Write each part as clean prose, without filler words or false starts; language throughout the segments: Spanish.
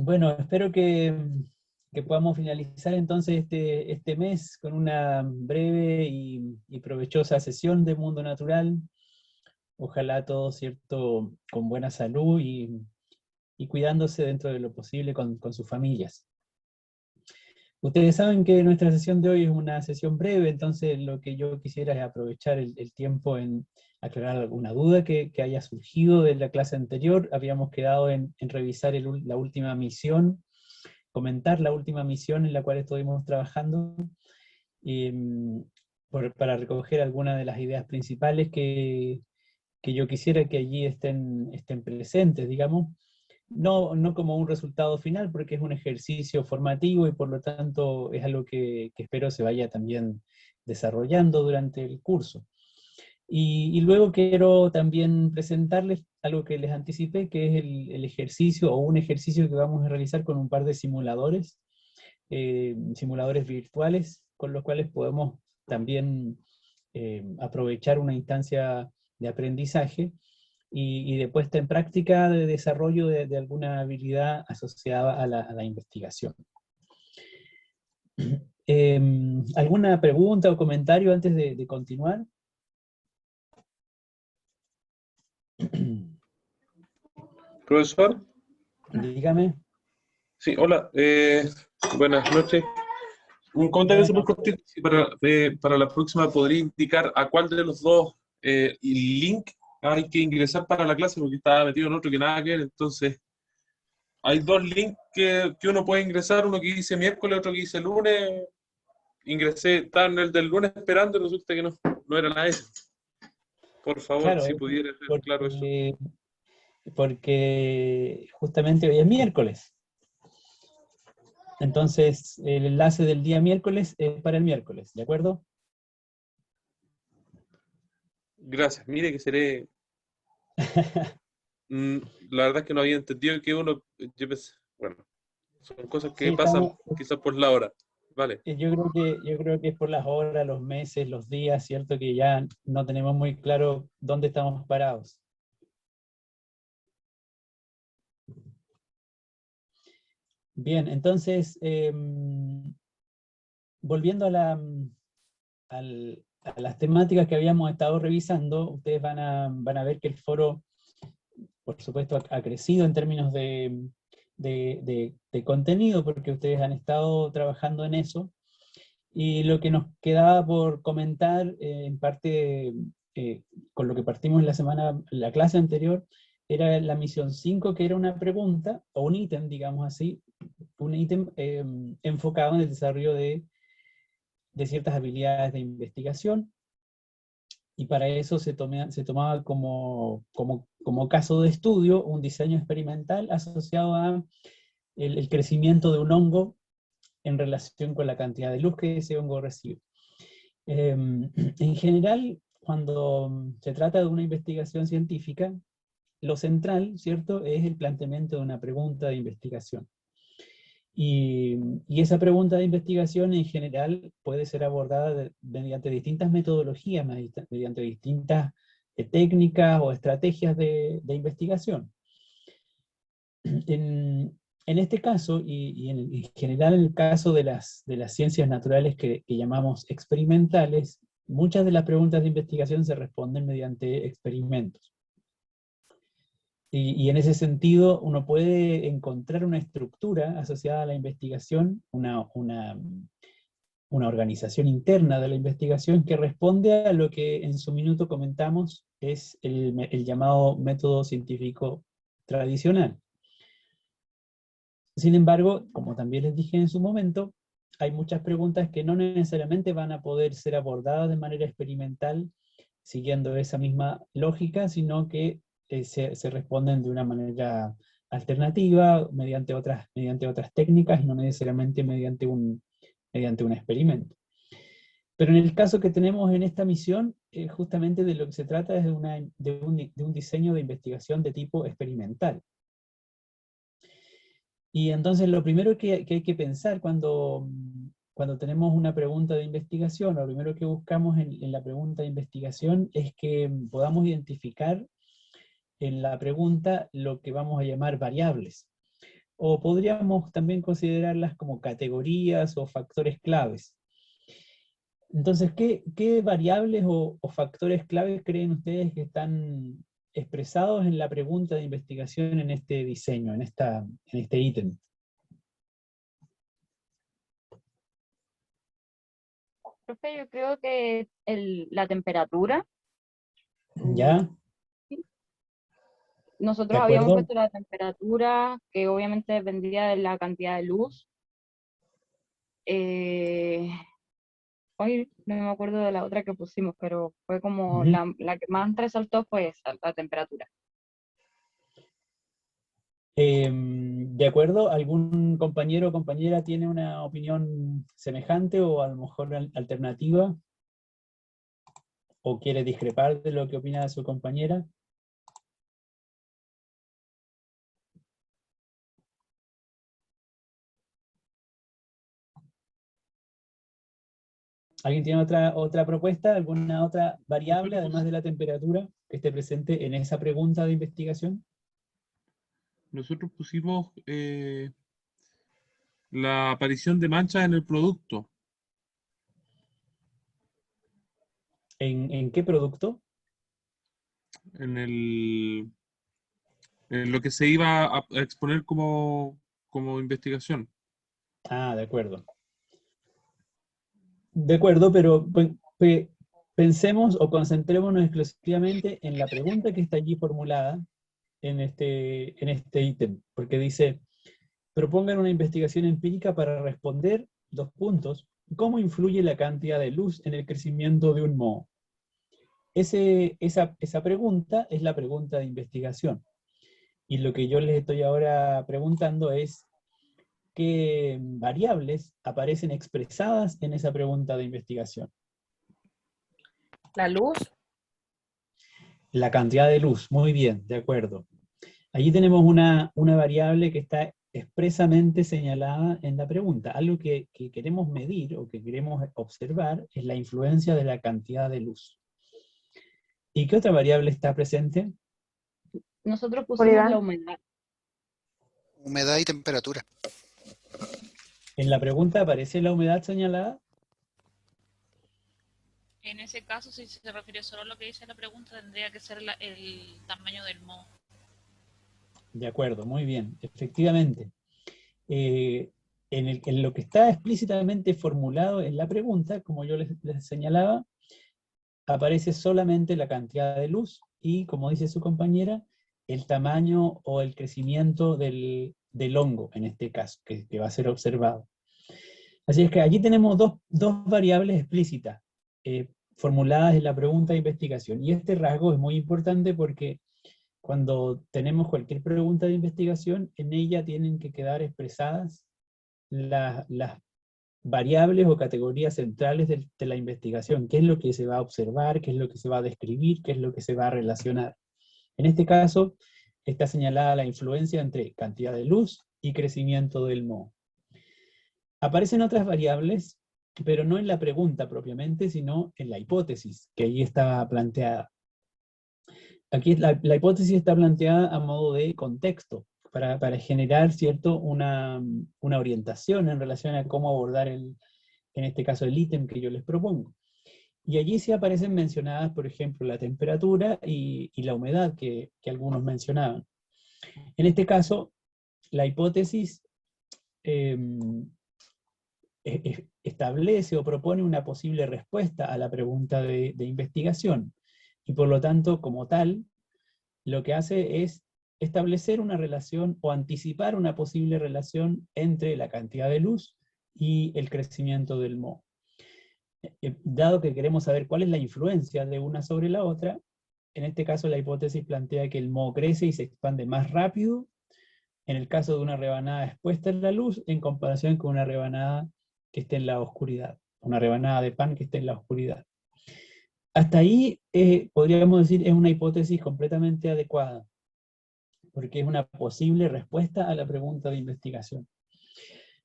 Bueno, espero que podamos finalizar entonces este mes con una breve y provechosa sesión de Mundo Natural. Ojalá todo, ¿cierto?, con buena salud y cuidándose dentro de lo posible con sus familias. Ustedes saben que nuestra sesión de hoy es una sesión breve, entonces lo que yo quisiera es aprovechar el tiempo en aclarar alguna duda que haya surgido de la clase anterior. Habíamos quedado en revisar la última misión, comentar la última misión en la cual estuvimos trabajando, para recoger algunas de las ideas principales que yo quisiera que allí estén presentes, digamos. No como un resultado final, porque es un ejercicio formativo y por lo tanto es algo que espero se vaya también desarrollando durante el curso. Y luego quiero también presentarles algo que les anticipé, que es el ejercicio o un ejercicio que vamos a realizar con un par de simuladores, simuladores virtuales, con los cuales podemos también aprovechar una instancia de aprendizaje y de puesta en práctica de desarrollo de alguna habilidad asociada a la investigación. ¿Alguna pregunta o comentario antes de continuar? Profesor, Dígame. sí, hola, buenas noches. Un comentario Buenas súper noches. cortito, si para la próxima podría indicar a cuál de los dos link hay que ingresar para la clase, porque estaba metido en otro que nada que ver. Entonces hay dos links que uno puede ingresar, uno que dice miércoles, otro que dice lunes. Ingresé, estaba en el del lunes esperando y resulta que no era nada ese. Por favor, Claro, si pudiera ser claro eso. porque justamente hoy es miércoles. Entonces, el enlace del día miércoles es para el miércoles, ¿de acuerdo? Gracias, mire que seré. La verdad es que no había entendido que yo pensé, bueno, son cosas que Sí, pasan quizás por la hora. Vale, yo creo que es por las horas, los meses, los días, ¿cierto? Que ya no tenemos muy claro dónde estamos parados. Bien, entonces, volviendo a las temáticas que habíamos estado revisando, ustedes van a ver que el foro, por supuesto, ha crecido en términos de contenido, porque ustedes han estado trabajando en eso. Y lo que nos quedaba por comentar, en parte, con lo que partimos la clase anterior, era la misión 5, que era una pregunta, o un ítem, digamos así, un ítem enfocado en el desarrollo de ciertas habilidades de investigación, y para eso se tomaba como caso de estudio un diseño experimental asociado a el crecimiento de un hongo en relación con la cantidad de luz que ese hongo recibe. En general, cuando se trata de una investigación científica, lo central, ¿cierto?, es el planteamiento de una pregunta de investigación. Y esa pregunta de investigación en general puede ser abordada mediante distintas metodologías, mediante distintas técnicas o estrategias de investigación. En este caso, y en general en el caso de las ciencias naturales que llamamos experimentales, muchas de las preguntas de investigación se responden mediante experimentos. Y en ese sentido, uno puede encontrar una estructura asociada a la investigación, una organización interna de la investigación que responde a lo que en su minuto comentamos es el llamado método científico tradicional. Sin embargo, como también les dije en su momento, hay muchas preguntas que no necesariamente van a poder ser abordadas de manera experimental siguiendo esa misma lógica, sino que se responden de una manera alternativa, mediante otras técnicas, y no necesariamente mediante un experimento. Pero en el caso que tenemos en esta misión, justamente de lo que se trata es de un diseño de investigación de tipo experimental. Y entonces lo primero que hay que pensar cuando tenemos una pregunta de investigación, lo primero que buscamos en la pregunta de investigación es que podamos identificar en la pregunta lo que vamos a llamar variables. o podríamos también considerarlas como categorías o factores claves. Entonces, ¿qué variables o factores claves creen ustedes que están expresados en la pregunta de investigación en este diseño, en este ítem? Profe, yo creo que la temperatura, ¿Ya? ¿De nosotros habíamos acuerdo? puesto la temperatura, que obviamente dependía de la cantidad de luz. Hoy no me acuerdo de la otra que pusimos, pero fue como Ujú. la que más resaltó fue esa, la temperatura. ¿De acuerdo? ¿Algún compañero o compañera tiene una opinión semejante o a lo mejor alternativa? ¿O quiere discrepar de lo que opina su compañera? ¿Alguien tiene otra propuesta? ¿Alguna otra variable, además de la temperatura, que esté presente en esa pregunta de investigación? Nosotros pusimos la aparición de manchas en el producto, ¿En qué producto? en lo que se iba a exponer como investigación. Ah, de acuerdo. De acuerdo, pero pensemos o concentrémonos exclusivamente en la pregunta que está allí formulada en este ítem, porque dice, propongan una investigación empírica para responder, dos puntos, ¿cómo influye la cantidad de luz en el crecimiento de un moho? Esa pregunta es la pregunta de investigación. Y lo que yo les estoy ahora preguntando es, ¿qué variables aparecen expresadas en esa pregunta de investigación? La luz. La cantidad de luz, muy bien, de acuerdo. Allí tenemos una variable que está expresamente señalada en la pregunta. Algo que queremos medir o que queremos observar es la influencia de la cantidad de luz. ¿Y qué otra variable está presente? Nosotros pusimos la Oscuridad. humedad. Humedad y temperatura. En la pregunta aparece la humedad señalada. En ese caso, si se refiere solo a lo que dice la pregunta, tendría que ser el tamaño del moho. De acuerdo, muy bien, efectivamente. En lo que está explícitamente formulado en la pregunta, como yo les señalaba, aparece solamente la cantidad de luz y, como dice su compañera, el tamaño o el crecimiento del hongo, en este caso, que va a ser observado. Así es que allí tenemos dos variables explícitas formuladas en la pregunta de investigación. Y este rasgo es muy importante porque cuando tenemos cualquier pregunta de investigación, en ella tienen que quedar expresadas las variables o categorías centrales de la investigación, qué es lo que se va a observar, qué es lo que se va a describir, qué es lo que se va a relacionar. En este caso, está señalada la influencia entre cantidad de luz y crecimiento del moho. Aparecen otras variables, pero no en la pregunta propiamente, sino en la hipótesis, que ahí está planteada. Aquí la hipótesis está planteada a modo de contexto, para generar, ¿cierto?, una orientación en relación a cómo abordar, en este caso, el ítem que yo les propongo. Y allí sí aparecen mencionadas, por ejemplo, la temperatura y la humedad que algunos mencionaban. En este caso, la hipótesis establece o propone una posible respuesta a la pregunta de investigación. Y por lo tanto, como tal, lo que hace es establecer una relación o anticipar una posible relación entre la cantidad de luz y el crecimiento del moho. Dado que queremos saber cuál es la influencia de una sobre la otra, en este caso la hipótesis plantea que el moho crece y se expande más rápido en el caso de una rebanada expuesta en la luz en comparación con una rebanada que esté en la oscuridad, una rebanada de pan que esté en la oscuridad. Hasta ahí podríamos decir es una hipótesis completamente adecuada, porque es una posible respuesta a la pregunta de investigación.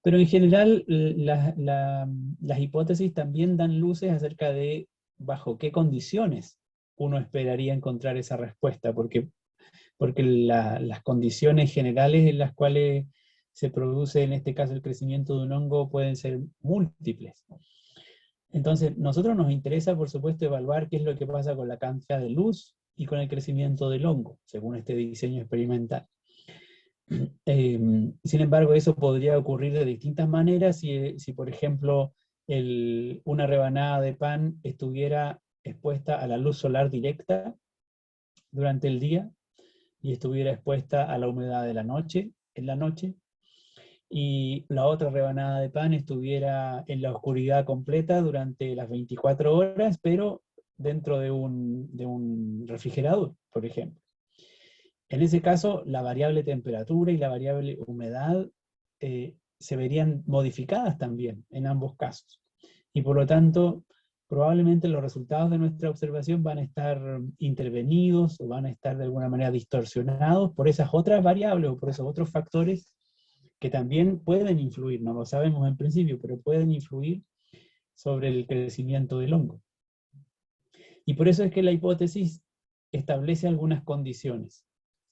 Pero en general las hipótesis también dan luces acerca de bajo qué condiciones uno esperaría encontrar esa respuesta, porque las condiciones generales en las cuales se produce en este caso el crecimiento de un hongo pueden ser múltiples. Entonces, nosotros nos interesa, por supuesto, evaluar qué es lo que pasa con la cantidad de luz y con el crecimiento del hongo, según este diseño experimental. Sin embargo, eso podría ocurrir de distintas maneras si por ejemplo, una rebanada de pan estuviera expuesta a la luz solar directa durante el día y estuviera expuesta a la humedad de la noche, en la noche, y la otra rebanada de pan estuviera en la oscuridad completa durante las 24 horas, pero dentro de un refrigerador, por ejemplo. En ese caso, la variable temperatura y la variable humedad se verían modificadas también en ambos casos. Y por lo tanto, probablemente los resultados de nuestra observación van a estar intervenidos o van a estar de alguna manera distorsionados por esas otras variables o por esos otros factores que también pueden influir, no lo sabemos en principio, pero pueden influir sobre el crecimiento del hongo. Y por eso es que la hipótesis establece algunas condiciones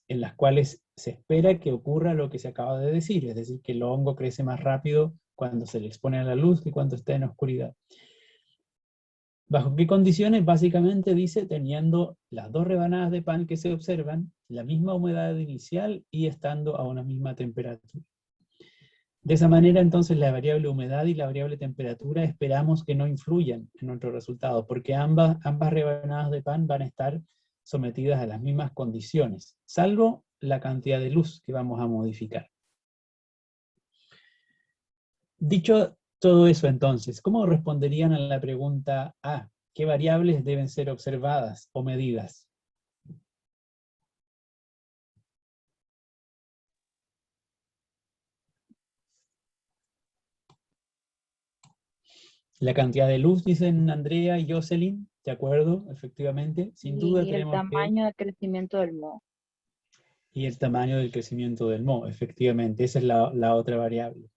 en las cuales se espera que ocurra lo que se acaba de decir, es decir, que el hongo crece más rápido cuando se le expone a la luz que cuando está en oscuridad. ¿Bajo qué condiciones? Básicamente dice, teniendo las dos rebanadas de pan que se observan, la misma humedad inicial y estando a una misma temperatura. De esa manera, entonces, la variable humedad y la variable temperatura esperamos que no influyan en nuestro resultado, porque ambas rebanadas de pan van a estar sometidas a las mismas condiciones, salvo la cantidad de luz que vamos a modificar. Dicho todo eso entonces, ¿cómo responderían a la pregunta A? ¿Qué variables deben ser observadas o medidas? La cantidad de luz, dicen Andrea y Jocelyn, de acuerdo, efectivamente, sin duda Y el tenemos que... tamaño de crecimiento del moho. Y el tamaño del crecimiento del moho, efectivamente, esa es la otra variable.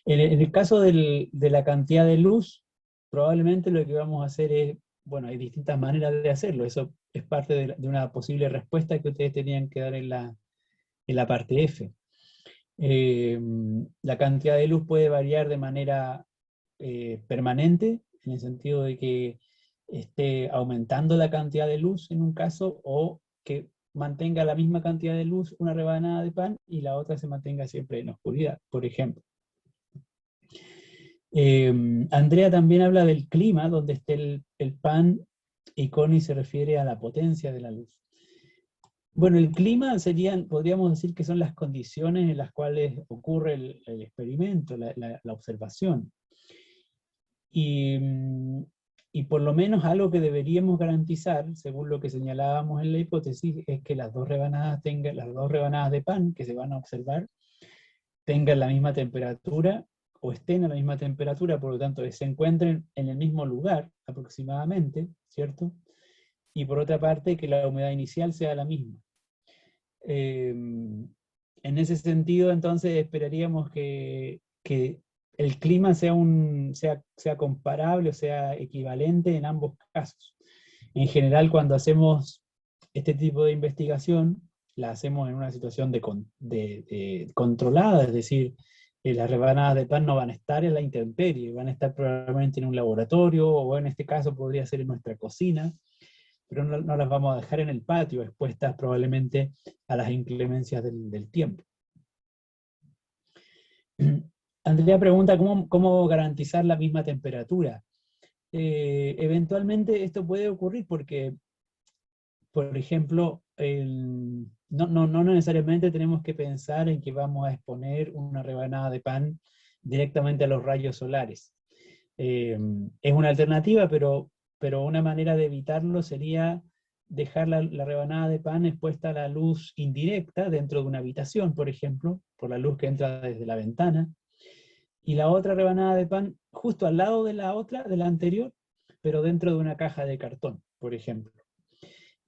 En el caso de la cantidad de luz, probablemente lo que vamos a hacer es, bueno, hay distintas maneras de hacerlo, eso es parte de una posible respuesta que ustedes tenían que dar en la parte F. La cantidad de luz puede variar de manera permanente, en el sentido de que esté aumentando la cantidad de luz en un caso, o que mantenga la misma cantidad de luz una rebanada de pan y la otra se mantenga siempre en oscuridad, por ejemplo. Andrea también habla del clima, donde esté el pan, y Connie se refiere a la potencia de la luz. Bueno, el clima podríamos decir que son las condiciones en las cuales ocurre el experimento, la observación. Y por lo menos algo que deberíamos garantizar, según lo que señalábamos en la hipótesis, es que las dos rebanadas de pan que se van a observar tengan la misma temperatura o estén a la misma temperatura, por lo tanto que se encuentren en el mismo lugar aproximadamente, ¿cierto? Y por otra parte que la humedad inicial sea la misma. En ese sentido, entonces, esperaríamos que el clima sea comparable o sea equivalente en ambos casos. En general, cuando hacemos este tipo de investigación, la hacemos en una situación controlada, es decir, las rebanadas de pan no van a estar en la intemperie, van a estar probablemente en un laboratorio, o en este caso podría ser en nuestra cocina, pero no las vamos a dejar en el patio, expuestas probablemente a las inclemencias del tiempo. Andrea pregunta cómo garantizar la misma temperatura. Eventualmente esto puede ocurrir porque, por ejemplo, no necesariamente tenemos que pensar en que vamos a exponer una rebanada de pan directamente a los rayos solares. Es una alternativa, pero una manera de evitarlo sería dejar la rebanada de pan expuesta a la luz indirecta dentro de una habitación, por ejemplo, por la luz que entra desde la ventana, y la otra rebanada de pan justo al lado de la anterior, pero dentro de una caja de cartón, por ejemplo.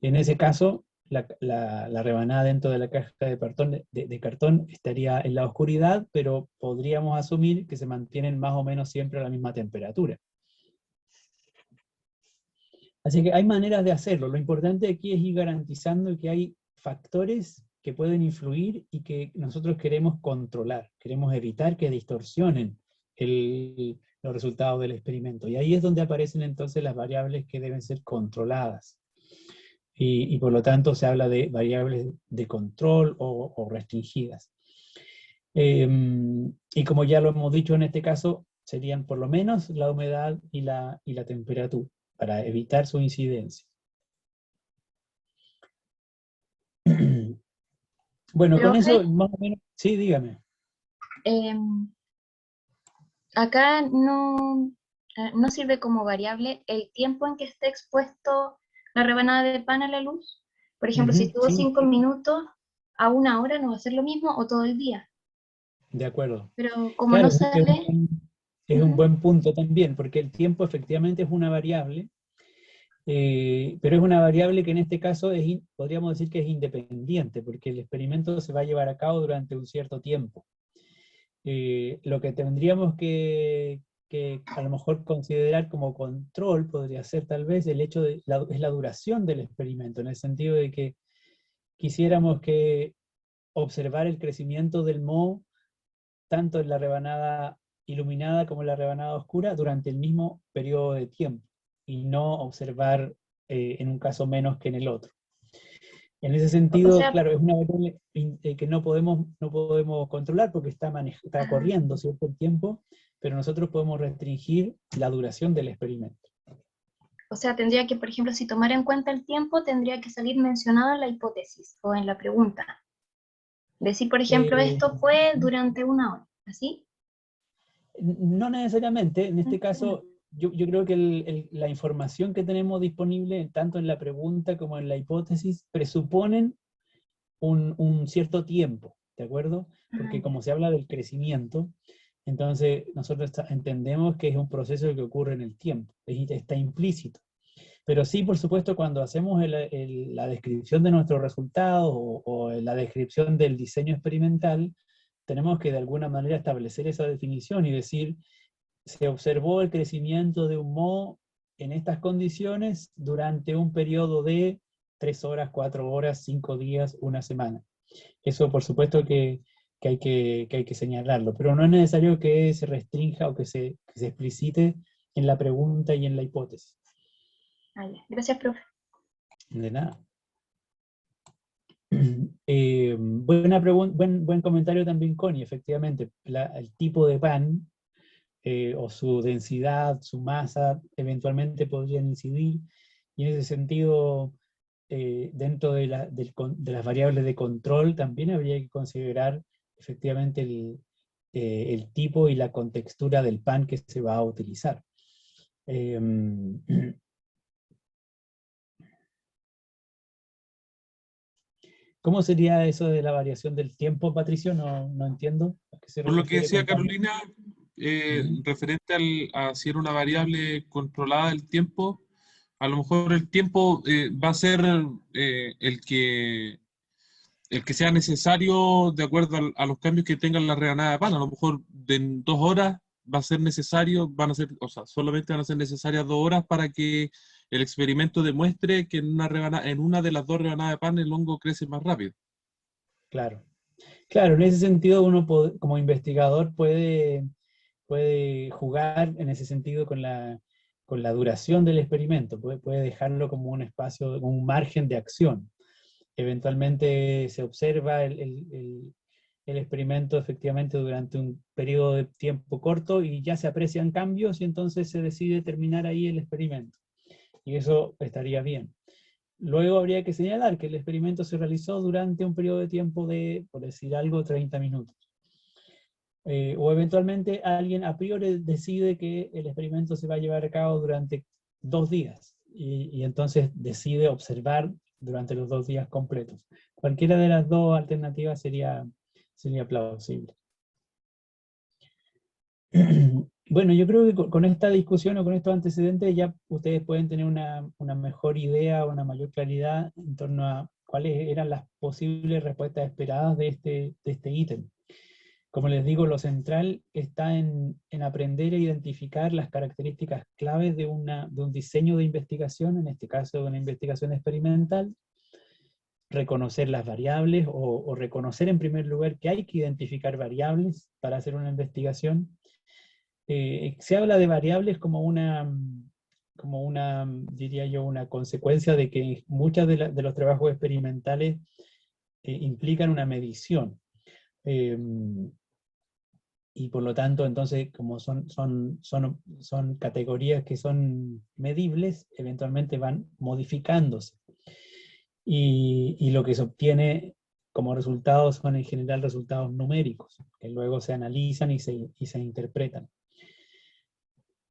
En ese caso, la rebanada dentro de la caja de cartón estaría en la oscuridad, pero podríamos asumir que se mantienen más o menos siempre a la misma temperatura. Así que hay maneras de hacerlo. Lo importante aquí es ir garantizando que hay factores que pueden influir y que nosotros queremos controlar, queremos evitar que distorsionen los resultados del experimento. Y ahí es donde aparecen entonces las variables que deben ser controladas. Y por lo tanto se habla de variables de control o restringidas. Y como ya lo hemos dicho en este caso, serían por lo menos la humedad y la temperatura, para evitar su incidencia. Bueno, con Profe, eso más o menos, sí, dígame. acá no sirve como variable el tiempo en que esté expuesto la rebanada de pan a la luz. Por ejemplo, si estuvo Sí, 5 minutos a 1 hora, ¿no va a ser lo mismo o todo el día? de acuerdo. Pero como no Claro, sale... es un Ujú. buen punto también, porque el tiempo efectivamente es una variable, pero es una variable que en este caso podríamos decir que es independiente, porque el experimento se va a llevar a cabo durante un cierto tiempo. Lo que tendríamos que a lo mejor considerar como control podría ser tal vez el hecho de es la duración del experimento, en el sentido de que quisiéramos que observar el crecimiento del moho tanto en la rebanada iluminada como en la rebanada oscura durante el mismo periodo de tiempo, y no observar en un caso menos que en el otro. En ese O sentido, sea, claro, es una variable que no podemos controlar porque está ah, corriendo cierto tiempo, pero nosotros podemos restringir la duración del experimento. o sea, tendría que, por ejemplo, si tomara en cuenta el tiempo, tendría que salir mencionado en la hipótesis o en la pregunta. Decir, por ejemplo, Eh, esto fue durante 1 hora, ¿así? no necesariamente, en este No. caso, yo creo que la información que tenemos disponible, tanto en la pregunta como en la hipótesis, presuponen un cierto tiempo, ¿de acuerdo? Ah, Porque ya. como se habla del crecimiento, entonces nosotros entendemos que es un proceso que ocurre en el tiempo, está implícito. Pero sí, por supuesto, cuando hacemos la descripción de nuestros resultados o la descripción del diseño experimental, tenemos que de alguna manera establecer esa definición y decir, se observó el crecimiento de un moho en estas condiciones durante un periodo de 3 horas, 4 horas, 5 días, una semana. Eso por supuesto que hay que señalarlo, pero no es necesario que se restrinja o que se explicite en la pregunta y en la hipótesis. Ah, ya. Gracias, profe. De nada. Buena pregunta, buen comentario también, Connie. Efectivamente, el tipo de pan o su densidad, su masa, eventualmente podrían incidir, y en ese sentido, dentro de las variables de control, también habría que considerar efectivamente el tipo y la contextura del pan que se va a utilizar. ¿Cómo sería eso de la variación del tiempo, Patricio? No entiendo a qué se Por lo que refiere decía con Carolina, Ujú. referente a si era una variable controlada del tiempo, a lo mejor el tiempo va a ser el que sea necesario de acuerdo a los cambios que tengan la rebanada de pan. A lo mejor en 2 horas va a ser necesario, van a ser, o sea, solamente van a ser necesarias 2 horas para que el experimento demuestre que en una de las dos rebanadas de pan el hongo crece más rápido. Claro. Claro, en ese sentido uno como investigador puede jugar en ese sentido con la duración del experimento, puede dejarlo como un espacio, como un margen de acción. Eventualmente se observa el experimento efectivamente durante un periodo de tiempo corto y ya se aprecian cambios y entonces se decide terminar ahí el experimento. Y eso estaría bien. Luego habría que señalar que el experimento se realizó durante un periodo de tiempo de, por decir algo, 30 minutos. O eventualmente alguien a priori decide que el experimento se va a llevar a cabo durante 2 días y entonces decide observar durante los 2 días completos. Cualquiera de las dos alternativas sería plausible. Bueno, yo creo que con esta discusión o con estos antecedentes ya ustedes pueden tener una mejor idea, una mayor claridad en torno a cuáles eran las posibles respuestas esperadas de este ítem. Como les digo, lo central está en aprender a identificar las características claves de un diseño de investigación, en este caso de una investigación experimental, reconocer las variables o reconocer en primer lugar que hay que identificar variables para hacer una investigación. Se habla de variables como una, diría yo, una consecuencia de que muchos de los trabajos experimentales implican una medición. Y por lo tanto, entonces, como son categorías que son medibles, eventualmente van modificándose. Y lo que se obtiene como resultados son en general resultados numéricos, que luego se analizan y se interpretan.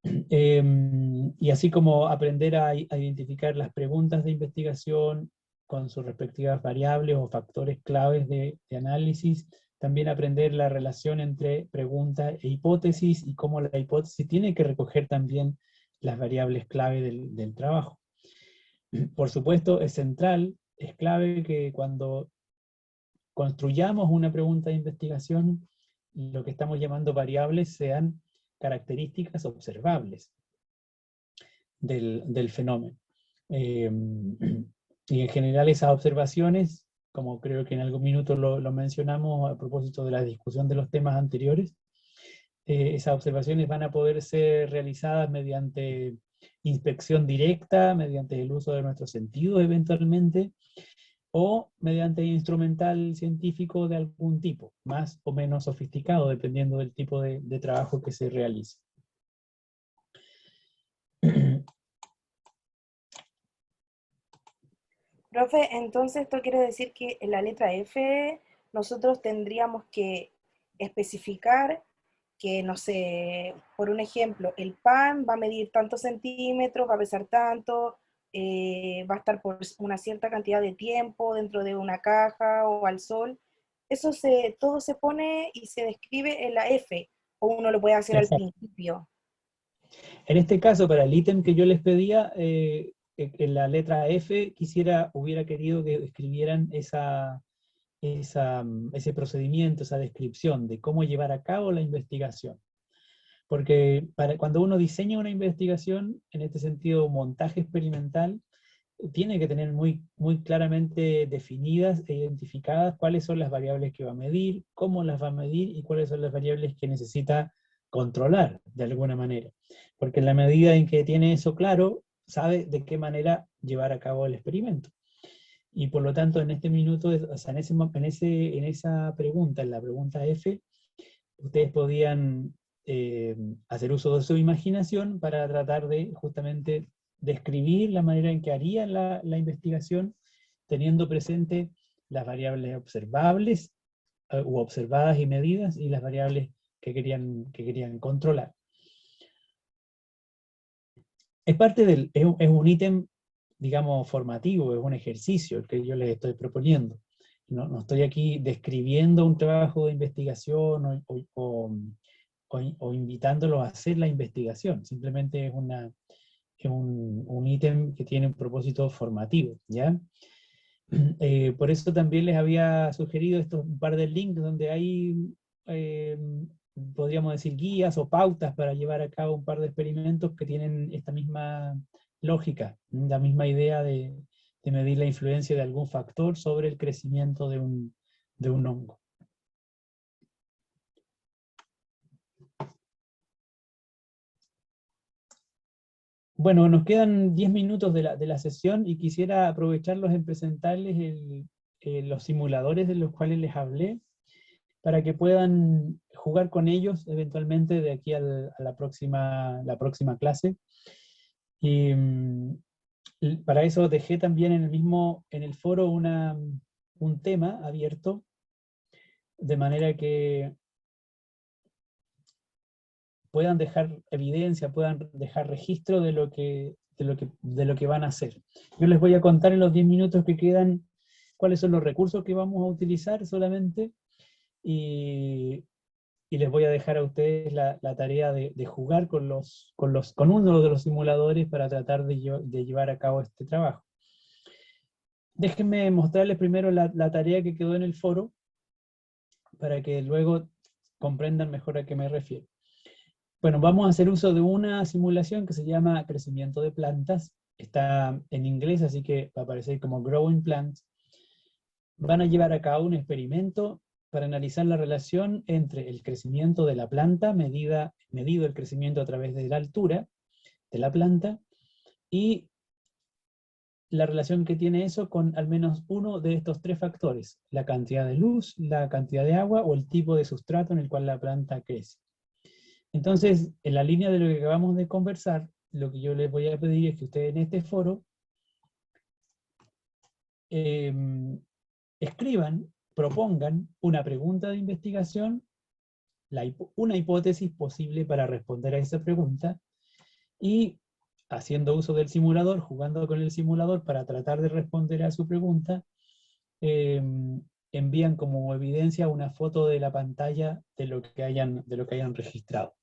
Y así como aprender a identificar las preguntas de investigación con sus respectivas variables o factores claves de análisis, también aprender la relación entre pregunta e hipótesis y cómo la hipótesis tiene que recoger también las variables clave del trabajo. Por supuesto, es central, es clave que cuando construyamos una pregunta de investigación, lo que estamos llamando variables sean características observables del fenómeno. Y en general esas observaciones, como creo que en algún minuto lo mencionamos a propósito de la discusión de los temas anteriores, esas observaciones van a poder ser realizadas mediante inspección directa, mediante el uso de nuestros sentidos eventualmente, o mediante instrumental científico de algún tipo, más o menos sofisticado, dependiendo del tipo de trabajo que se realice. Profe, entonces esto quiere decir que en la letra F nosotros tendríamos que especificar que, no sé, por un ejemplo, el pan va a medir tantos centímetros, va a pesar tanto, va a estar por una cierta cantidad de tiempo dentro de una caja o al sol. Eso todo se pone y se describe en la F, o uno lo puede hacer al Exacto. principio. En este caso, para el ítem que yo les pedía, en la letra F hubiera querido que escribieran ese procedimiento, esa descripción de cómo llevar a cabo la investigación. Porque cuando uno diseña una investigación, en este sentido montaje experimental, tiene que tener muy, muy claramente definidas e identificadas cuáles son las variables que va a medir, cómo las va a medir y cuáles son las variables que necesita controlar de alguna manera. Porque en la medida en que tiene eso claro, sabe de qué manera llevar a cabo el experimento. Y por lo tanto, en este minuto, o sea, en esa pregunta, en la pregunta F, ustedes podían hacer uso de su imaginación para tratar de justamente describir la manera en que harían la investigación, teniendo presente las variables observables u observadas y medidas, y las variables que querían controlar. Es parte es un ítem, digamos, formativo, es un ejercicio el que yo les estoy proponiendo. No estoy aquí describiendo un trabajo de investigación o invitándolos a hacer la investigación, simplemente es un ítem que tiene un propósito formativo, ¿ya? Por eso también les había sugerido un par de links donde hay, podríamos decir, guías o pautas para llevar a cabo un par de experimentos que tienen esta misma lógica, la misma idea de medir la influencia de algún factor sobre el crecimiento de un hongo. Bueno, nos quedan 10 minutos de la sesión y quisiera aprovecharlos en presentarles los simuladores de los cuales les hablé, para que puedan jugar con ellos eventualmente de aquí a la próxima clase. Y para eso dejé también en el foro un tema abierto, de manera que puedan dejar evidencia, puedan dejar registro de lo que van a hacer. Yo les voy a contar en los 10 minutos que quedan cuáles son los recursos que vamos a utilizar solamente, y les voy a dejar a ustedes la tarea de jugar con uno de los simuladores para tratar de llevar a cabo este trabajo. Déjenme mostrarles primero la tarea que quedó en el foro, para que luego comprendan mejor a qué me refiero. Bueno, vamos a hacer uso de una simulación que se llama crecimiento de plantas. Está en inglés, así que va a aparecer como Growing Plants. van a llevar a cabo un experimento para analizar la relación entre el crecimiento de la planta, medido el crecimiento a través de la altura de la planta, y la relación que tiene eso con al menos uno de estos tres factores: la cantidad de luz, la cantidad de agua o el tipo de sustrato en el cual la planta crece. Entonces, en la línea de lo que acabamos de conversar, lo que yo les voy a pedir es que ustedes en este foro escriban, propongan una pregunta de investigación, una hipótesis posible para responder a esa pregunta, y haciendo uso del simulador, jugando con el simulador para tratar de responder a su pregunta, envían como evidencia una foto de la pantalla de lo que hayan registrado.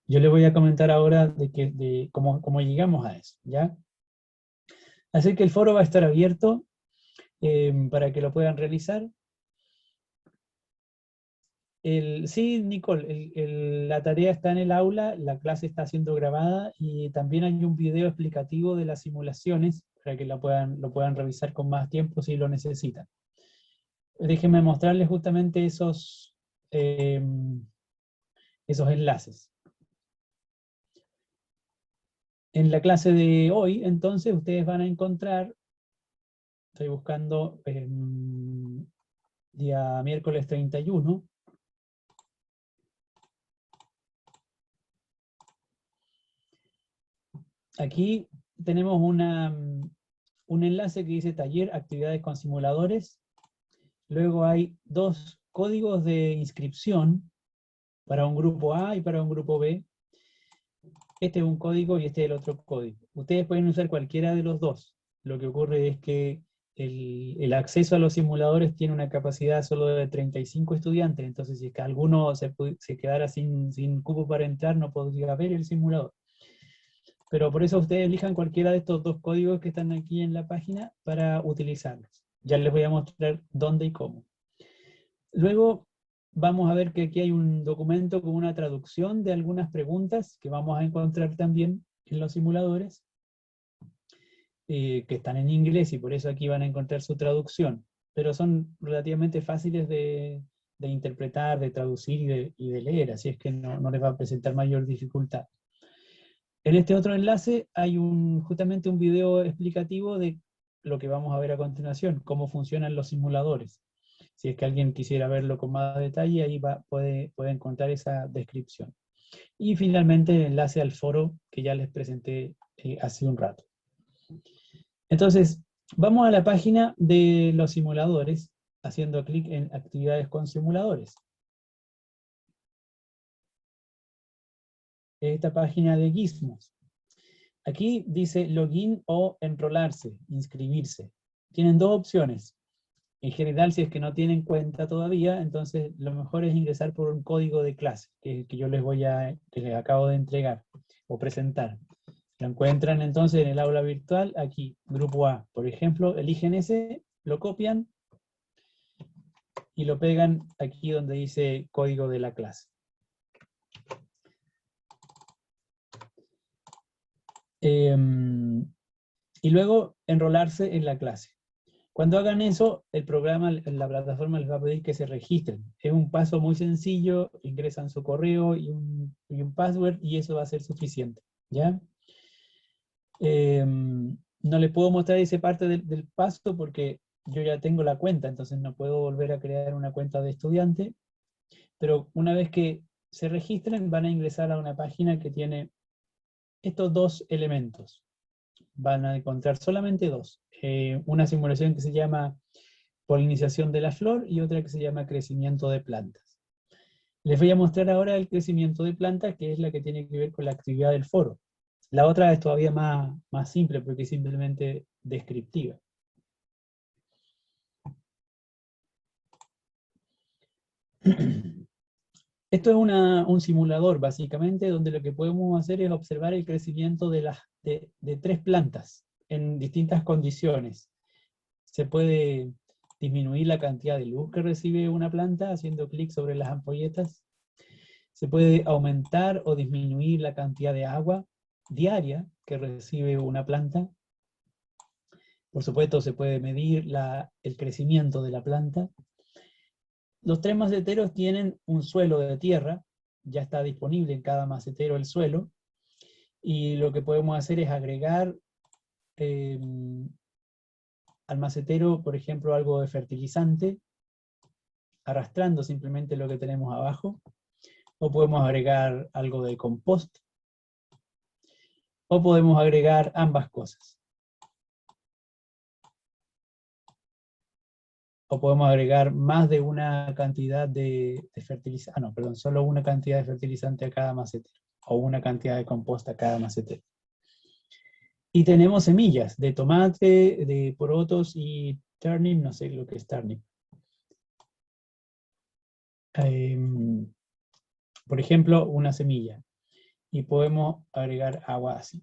Yo les voy a comentar ahora de cómo llegamos a eso, ¿ya? Así que el foro va a estar abierto para que lo puedan realizar. Sí, Nicole, la tarea está en el aula, la clase está siendo grabada, y también hay un video explicativo de las simulaciones para que lo puedan revisar con más tiempo si lo necesitan. Déjenme mostrarles justamente esos enlaces. En la clase de hoy, entonces, ustedes van a encontrar, estoy buscando día miércoles 31, aquí tenemos un enlace que dice taller, actividades con simuladores. Luego hay dos códigos de inscripción para un grupo A y para un grupo B. Este es un código y este es el otro código. Ustedes pueden usar cualquiera de los dos. Lo que ocurre es que el acceso a los simuladores tiene una capacidad solo de 35 estudiantes, entonces si es que alguno se quedara sin cupo para entrar, no podría ver el simulador. Pero por eso ustedes elijan cualquiera de estos dos códigos que están aquí en la página para utilizarlos. Ya les voy a mostrar dónde y cómo. Luego vamos a ver que aquí hay un documento con una traducción de algunas preguntas que vamos a encontrar también en los simuladores, que están en inglés, y por eso aquí van a encontrar su traducción. Pero son relativamente fáciles de interpretar, de traducir y de leer, así es que no les va a presentar mayor dificultad. En este otro enlace hay justamente un video explicativo de lo que vamos a ver a continuación, cómo funcionan los simuladores. Si es que alguien quisiera verlo con más detalle, ahí puede encontrar esa descripción. Y finalmente el enlace al foro que ya les presenté hace un rato. Entonces, vamos a la página de los simuladores, haciendo clic en actividades con simuladores. Esta página de Gizmos. Aquí dice login o enrolarse, inscribirse. Tienen dos opciones. En general, si es que no tienen cuenta todavía, entonces lo mejor es ingresar por un código de clase, que yo que les acabo de entregar o presentar. Lo encuentran entonces en el aula virtual, aquí, grupo A. Por ejemplo, eligen ese, lo copian y lo pegan aquí donde dice código de la clase. Y luego enrolarse en la clase. Cuando hagan eso, el programa, la plataforma les va a pedir que se registren. Es un paso muy sencillo, ingresan su correo y un password, y eso va a ser suficiente, ¿ya? No les puedo mostrar esa parte del paso porque yo ya tengo la cuenta, entonces no puedo volver a crear una cuenta de estudiante, pero una vez que se registren van a ingresar a una página que tiene estos dos elementos. Van a encontrar solamente dos. Una simulación que se llama polinización de la flor y otra que se llama crecimiento de plantas. Les voy a mostrar ahora el crecimiento de plantas, que es la que tiene que ver con la actividad del foro. La otra es todavía más simple porque es simplemente descriptiva. Esto es un simulador, básicamente, donde lo que podemos hacer es observar el crecimiento de tres plantas en distintas condiciones. Se puede disminuir la cantidad de luz que recibe una planta haciendo clic sobre las ampolletas. Se puede aumentar o disminuir la cantidad de agua diaria que recibe una planta. Por supuesto, se puede medir el crecimiento de la planta. Los 3 maceteros tienen un suelo de tierra, ya está disponible en cada macetero el suelo, y lo que podemos hacer es agregar al macetero, por ejemplo, algo de fertilizante, arrastrando simplemente lo que tenemos abajo, o podemos agregar algo de compost, o podemos agregar ambas cosas. O podemos agregar más de una cantidad de fertilizante, solo una cantidad de fertilizante a cada macetero, o una cantidad de compost a cada macetero. Y tenemos semillas de tomate, de porotos y turnip, no sé lo que es turnip. Por ejemplo, una semilla. Y podemos agregar agua así.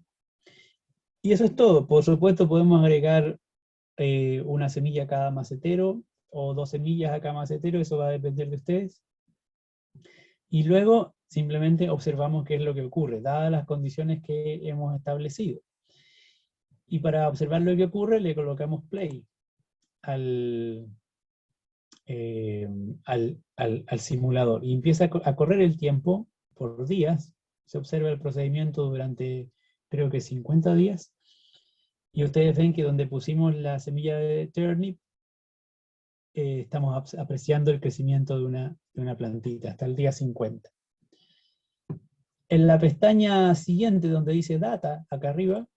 Y eso es todo. Por supuesto podemos agregar una semilla a cada macetero, o 2 semillas a cada macetero, eso va a depender de ustedes. Y luego simplemente observamos qué es lo que ocurre, dadas las condiciones que hemos establecido. Y para observar lo que ocurre, le colocamos play al simulador. Y empieza a correr el tiempo por días. Se observa el procedimiento durante, creo que 50 días. Y ustedes ven que donde pusimos la semilla de turnip, estamos apreciando el crecimiento de una plantita hasta el día 50. En la pestaña siguiente, donde dice Data, acá arriba,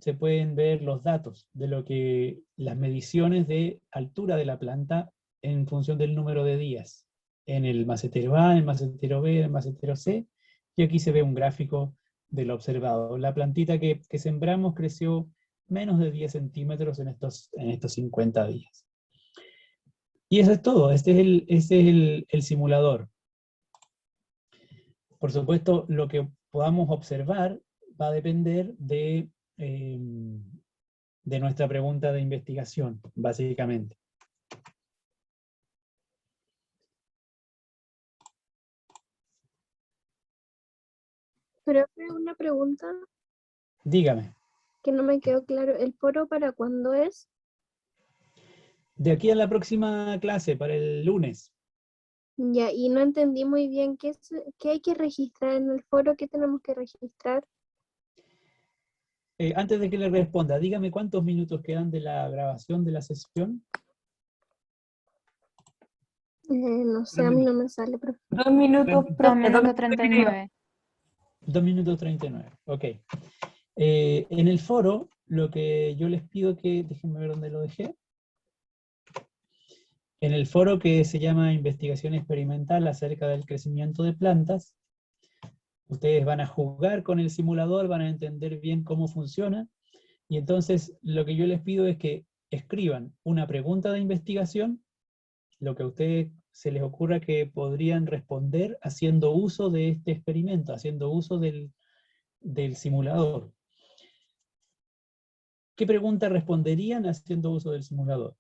se pueden ver los datos de las mediciones de altura de la planta en función del número de días. En el macetero A, en el macetero B, en el macetero C, y aquí se ve un gráfico de lo observado. La plantita que sembramos creció menos de 10 centímetros en estos 50 días. Y eso es todo, este es el simulador. Por supuesto, lo que podamos observar va a depender de nuestra pregunta de investigación, básicamente. Pero una pregunta Dígame. que no me quedó claro. ¿El foro para cuándo es? De aquí a la próxima clase, para el lunes. Ya, y no entendí muy bien qué hay que registrar en el foro, qué tenemos que registrar. Antes de que le responda, dígame cuántos minutos quedan de la grabación de la sesión. No sé, a mí no me sale, profe. 2 minutos, 2 minutos 39. 2 minutos 39, ok. En el foro, lo que yo les pido déjenme ver dónde lo dejé. En el foro que se llama Investigación Experimental acerca del crecimiento de plantas, ustedes van a jugar con el simulador, van a entender bien cómo funciona, y entonces lo que yo les pido es que escriban una pregunta de investigación, lo que a ustedes se les ocurra que podrían responder haciendo uso de este experimento, haciendo uso del simulador. ¿Qué pregunta responderían haciendo uso del simulador?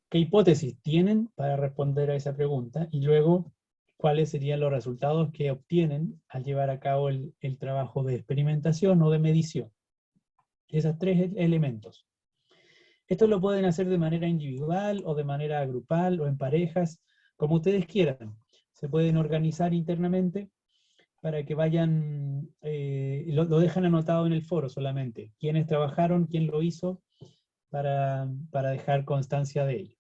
¿Qué hipótesis tienen para responder a esa pregunta? Y luego, ¿cuáles serían los resultados que obtienen al llevar a cabo el trabajo de experimentación o de medición? Esos 3 elementos. Esto lo pueden hacer de manera individual o de manera grupal o en parejas, como ustedes quieran. Se pueden organizar internamente para que vayan, lo dejan anotado en el foro solamente. Quiénes trabajaron, quién lo hizo, para dejar constancia de ello.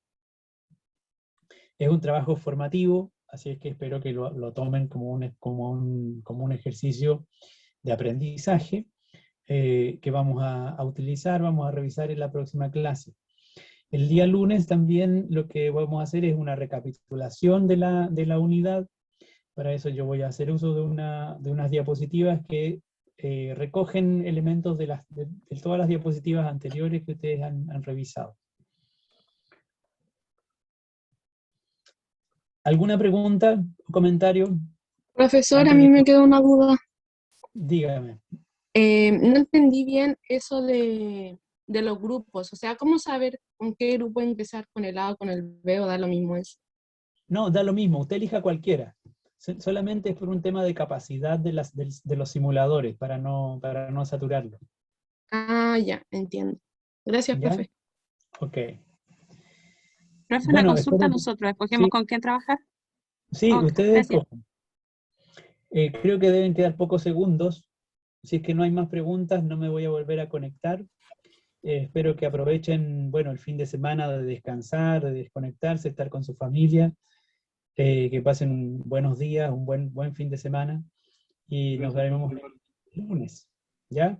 Es un trabajo formativo, así es que espero que lo tomen como un ejercicio de aprendizaje que vamos a utilizar, vamos a revisar en la próxima clase. El día lunes también lo que vamos a hacer es una recapitulación de la unidad. Para eso yo voy a hacer uso de unas diapositivas que recogen elementos de todas las diapositivas anteriores que ustedes han revisado. ¿Alguna pregunta o comentario? Profesor, a mí me quedó una duda. Dígame. No entendí bien eso de los grupos. O sea, ¿cómo saber con qué grupo empezar? ¿Con el A o con el B o da lo mismo eso? No, da lo mismo. Usted elija cualquiera. Solamente es por un tema de capacidad de los simuladores, para no saturarlo. Ah, ya, entiendo. Gracias, ¿Ya? profe. Ok. Profe, una Bueno, consulta espero que- nosotros. ¿Escogemos sí, con quién trabajar? sí, Ok, ustedes gracias. escojan. Creo que deben quedar pocos segundos. Si es que no hay más preguntas, no me voy a volver a conectar. Espero que aprovechen, bueno, el fin de semana de descansar, de desconectarse, estar con su familia, que pasen buenos días, un buen fin de semana, y nos veremos el lunes, ¿ya?